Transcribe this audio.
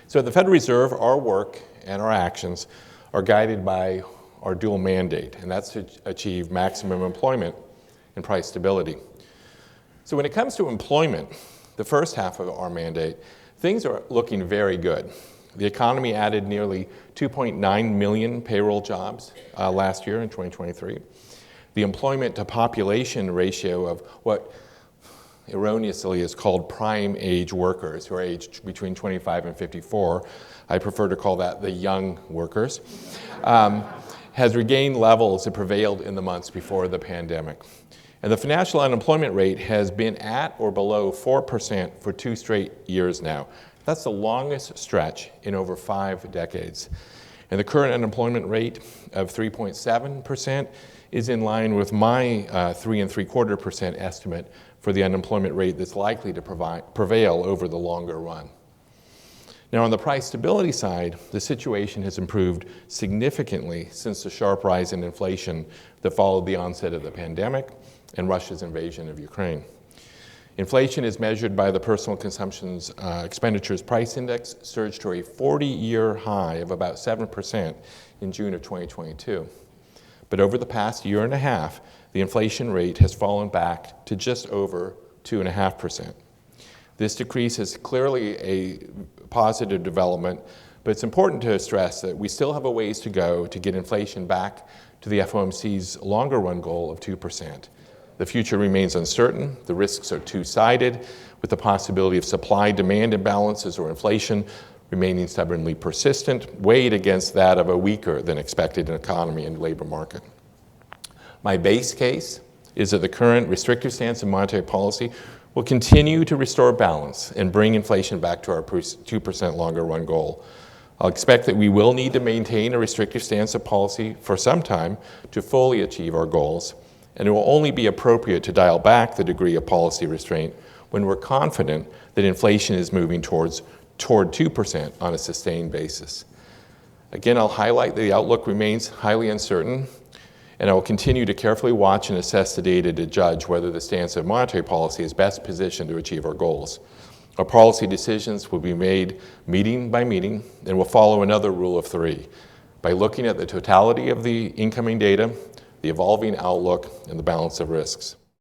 So at the Federal Reserve, our work and our actions are guided by our dual mandate, and that's to achieve maximum employment and price stability. So when it comes to employment, the first half of our mandate, things are looking very good. The economy added nearly 2.9 million payroll jobs last year in 2023. The employment to population ratio of what erroneously is called prime age workers, who are aged between 25 and 54, I prefer to call that the young workers, has regained levels that prevailed in the months before the pandemic. And the national unemployment rate has been at or below 4% for 2 straight years now. That's the longest stretch in over 5 decades. And the current unemployment rate of 3.7% is in line with my 3.75% estimate for the unemployment rate that's likely to prevail over the longer run. Now, on the price stability side, the situation has improved significantly since the sharp rise in inflation that followed the onset of the pandemic and Russia's invasion of Ukraine. Inflation is measured by the Personal Consumption Expenditures Price Index, surged to a 40-year high of about 7% in June of 2022. But over the past year and a half, the inflation rate has fallen back to just over 2.5%. This decrease is clearly a positive development, but it's important to stress that we still have a ways to go to get inflation back to the FOMC's longer run goal of 2%. The future remains uncertain. The risks are two-sided, with the possibility of supply-demand imbalances or inflation remaining stubbornly persistent, weighed against that of a weaker than expected economy and labor market. My base case is that the current restrictive stance in monetary policy will continue to restore balance and bring inflation back to our 2% longer run goal. I'll expect that we will need to maintain a restrictive stance of policy for some time to fully achieve our goals, and it will only be appropriate to dial back the degree of policy restraint when we're confident that inflation is moving toward 2% on a sustained basis. Again, I'll highlight that the outlook remains highly uncertain, and I will continue to carefully watch and assess the data to judge whether the stance of monetary policy is best positioned to achieve our goals. Our policy decisions will be made meeting by meeting and will follow another rule of 3 by looking at the totality of the incoming data, the evolving outlook, and the balance of risks.